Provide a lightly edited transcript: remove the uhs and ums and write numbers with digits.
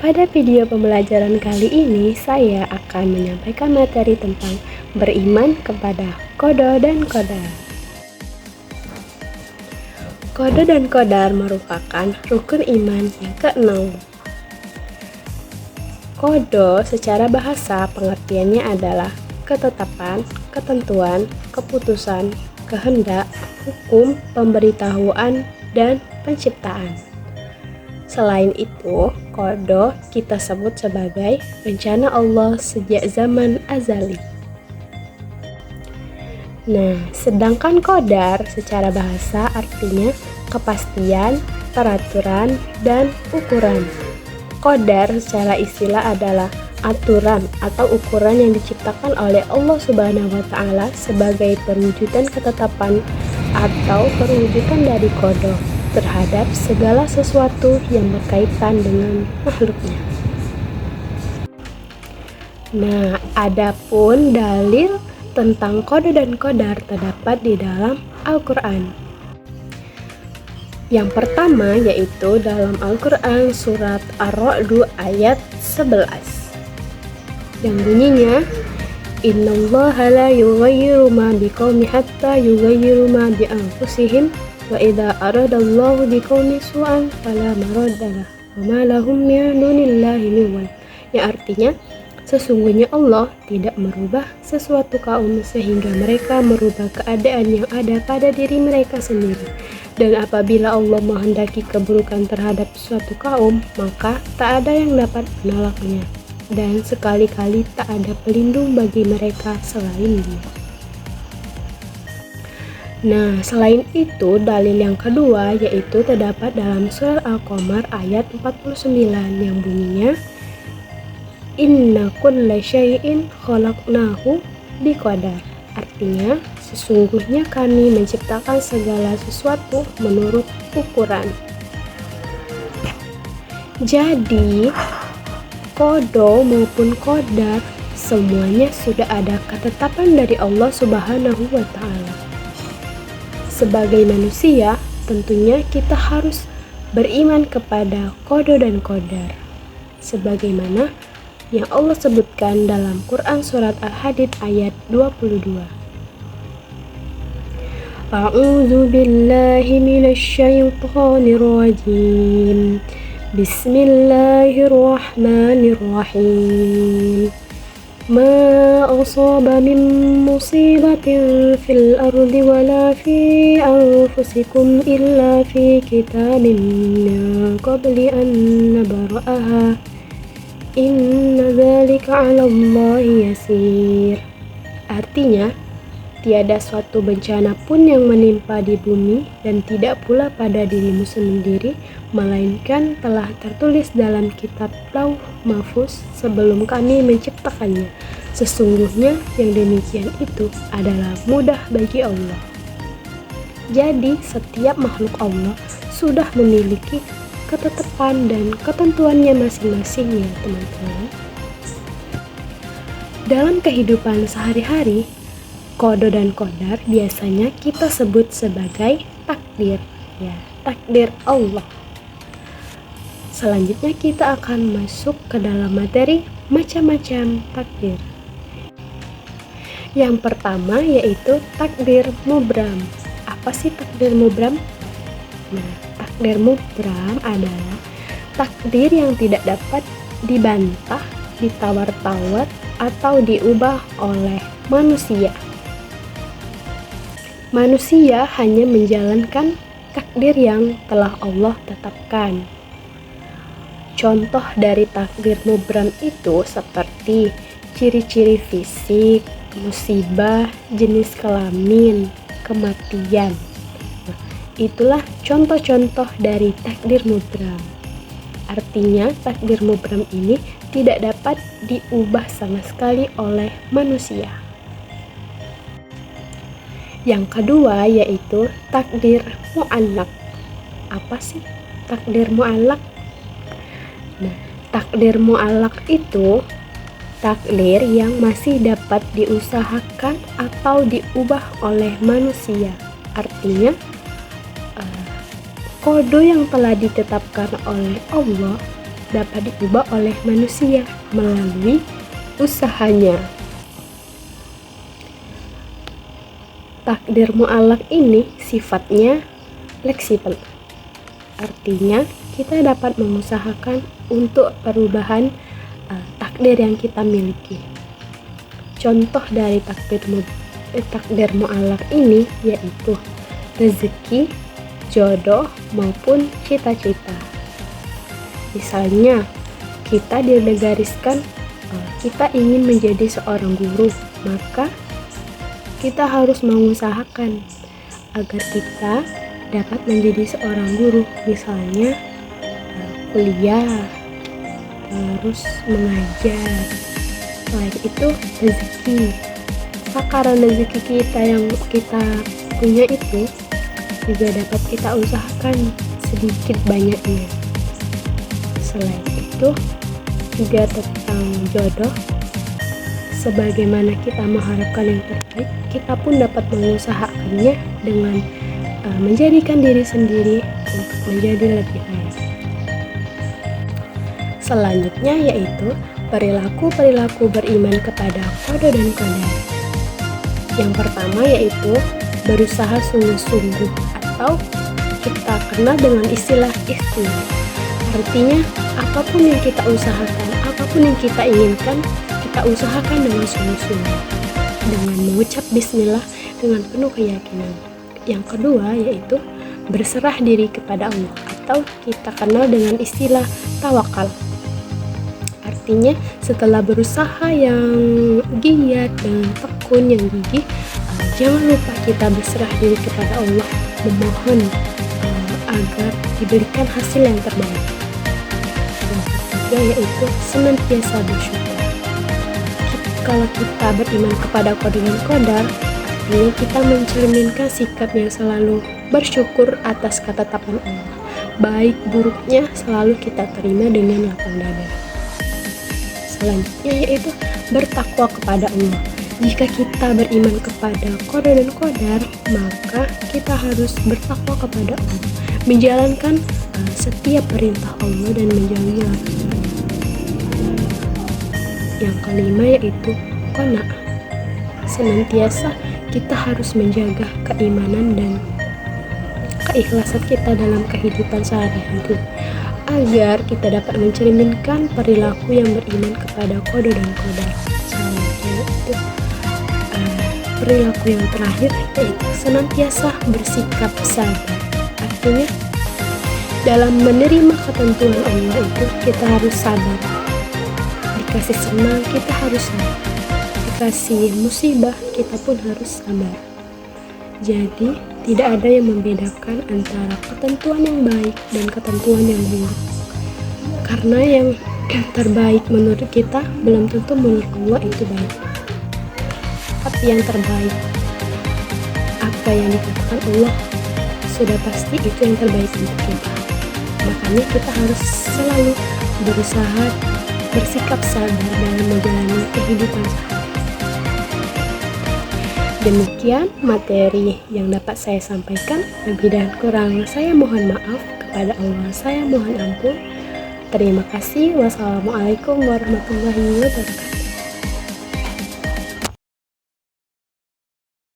Pada video pembelajaran kali ini, saya akan menyampaikan materi tentang beriman kepada qada dan qadar. Qada dan qadar merupakan rukun iman yang keenam. Qada secara bahasa pengertiannya adalah ketetapan, ketentuan, keputusan, kehendak, hukum, pemberitahuan, dan penciptaan. Selain itu, qada kita sebut sebagai rencana Allah sejak zaman azali. Nah, sedangkan qadar secara bahasa artinya kepastian, peraturan, dan ukuran. Qadar secara istilah adalah aturan atau ukuran yang diciptakan oleh Allah Subhanahu wa Ta'ala sebagai perwujudan ketetapan atau perwujudan dari qada terhadap segala sesuatu yang berkaitan dengan makhluknya. Nah, adapun dalil tentang qada dan qadar terdapat di dalam Al-Quran. Yang pertama yaitu dalam Al-Quran surat Ar-Ra'd ayat 11 yang bunyinya, Innallaha la yughayyiru ma biqaumin hatta yughayyiru ma bi anfusihim wa idza aradallahu biqaumin su'an fala maraddalah wa ma lahum min dunillahi min wal. Yang artinya, sesungguhnya Allah tidak merubah sesuatu kaum sehingga mereka merubah keadaan yang ada pada diri mereka sendiri. Dan apabila Allah menghendaki keburukan terhadap suatu kaum, maka tak ada yang dapat menolaknya. Dan sekali-kali tak ada pelindung bagi mereka selain Dia. Nah, selain itu, dalil yang kedua yaitu terdapat dalam surat Al-Qamar ayat 49 yang bunyinya, Inna kulla syai'in khalaqnahu biqadar. Artinya, sesungguhnya kami menciptakan segala sesuatu menurut ukuran. Jadi, qada maupun qadar semuanya sudah ada ketetapan dari Allah Subhanahu wa Ta'ala. Sebagai manusia, tentunya kita harus beriman kepada qada dan qadar sebagaimana yang Allah sebutkan dalam Quran surat Al-Hadid ayat 22. A'udzu billahi minasy syaithanir rajim. Bismillahirrahmanirrahim. Ma asaba min musibatin fil ardi wala fi anfusikum illa fi kitabim min qabli an nabra'aha. Inna dzalika 'ala Allahi yasir. Artinya, tiada suatu bencana pun yang menimpa di bumi dan tidak pula pada dirimu sendiri, melainkan telah tertulis dalam kitab Lauh Mahfuz sebelum kami menciptakannya. Sesungguhnya yang demikian itu adalah mudah bagi Allah. Jadi setiap makhluk Allah sudah memiliki ketetapan dan ketentuannya masing-masing ya teman-teman. Dalam kehidupan sehari-hari, qada dan qadar biasanya kita sebut sebagai takdir, ya, takdir Allah. Selanjutnya kita akan masuk ke dalam materi macam-macam takdir. Yang pertama yaitu takdir mubram. Apa sih takdir mubram? Nah, takdir mubram adalah takdir yang tidak dapat dibantah, ditawar-tawar, atau diubah oleh manusia. Manusia hanya menjalankan takdir yang telah Allah tetapkan. Contoh dari takdir mubram itu seperti ciri-ciri fisik, musibah, jenis kelamin, kematian. Nah, itulah contoh-contoh dari takdir mubram. Artinya, takdir mubram ini tidak dapat diubah sama sekali oleh manusia. Yang kedua yaitu takdir mu'allaq. Apa sih takdir mu'allaq? Nah, takdir mu'allaq itu takdir yang masih dapat diusahakan atau diubah oleh manusia. Artinya, qada yang telah ditetapkan oleh Allah dapat diubah oleh manusia melalui usahanya. Takdir mu'allaq ini sifatnya fleksibel. Artinya, kita dapat mengusahakan untuk perubahan takdir yang kita miliki. Contoh dari takdir mu'allaq ini yaitu rezeki, jodoh, maupun cita-cita. Misalnya, kita digariskan kita ingin menjadi seorang guru, maka kita harus mengusahakan agar kita dapat menjadi seorang guru. Misalnya, kuliah, terus mengajar. Selain itu, rezeki. Takaran rezeki kita yang kita punya itu juga dapat kita usahakan sedikit banyaknya. Selain itu juga tentang jodoh, sebagaimana kita mengharapkan yang terbaik, kita pun dapat mengusahakannya dengan menjadikan diri sendiri untuk menjadi lebih baik. Selanjutnya yaitu perilaku-perilaku beriman kepada qada dan qadar. Yang pertama yaitu berusaha sungguh-sungguh, atau kita kenal dengan istilah ikhtiar. Artinya, apapun yang kita usahakan, apapun yang kita inginkan, kita usahakan dengan sungguh-sungguh, dengan mengucap bismillah dengan penuh keyakinan. Yang kedua yaitu berserah diri kepada Allah, atau kita kenal dengan istilah tawakal. Artinya, setelah berusaha yang giat dan tekun yang gigih, jangan lupa kita berserah diri kepada Allah, memohon agar diberikan hasil yang terbaik. Yang ketiga yaitu senantiasa bersyukur. Kalau kita beriman kepada qada dan qadar, artinya kita mencerminkan sikap yang selalu bersyukur atas ketetapan Allah. Baik buruknya selalu kita terima dengan lapang dada. Selanjutnya yaitu bertakwa kepada Allah. Jika kita beriman kepada qada dan qadar, maka kita harus bertakwa kepada Allah, menjalankan setiap perintah Allah dan menjauhi larangan. Yang kelima yaitu qanaah. Senantiasa kita harus menjaga keimanan dan keikhlasan kita dalam kehidupan sehari-hari, agar kita dapat mencerminkan perilaku yang beriman kepada qada dan qadar. Selanjutnya itu perilaku yang terakhir yaitu senantiasa bersikap sabar. Artinya, dalam menerima ketentuan Allah itu kita harus sabar. Dikasih senang kita harus sabar, dikasih musibah kita pun harus sabar. Jadi tidak ada yang membedakan antara ketentuan yang baik dan ketentuan yang buruk, karena yang terbaik menurut kita belum tentu menurut Allah itu baik. Tapi yang terbaik, apa yang dikatakan Allah, sudah pasti itu yang terbaik untuk kita. Makanya kita harus selalu berusaha bersikap sabar dalam menjalani kehidupan sehari. Demikian materi yang dapat saya sampaikan. Lebih dan kurang saya mohon maaf, kepada Allah saya mohon ampun. Terima kasih. Wassalamualaikum warahmatullahi wabarakatuh.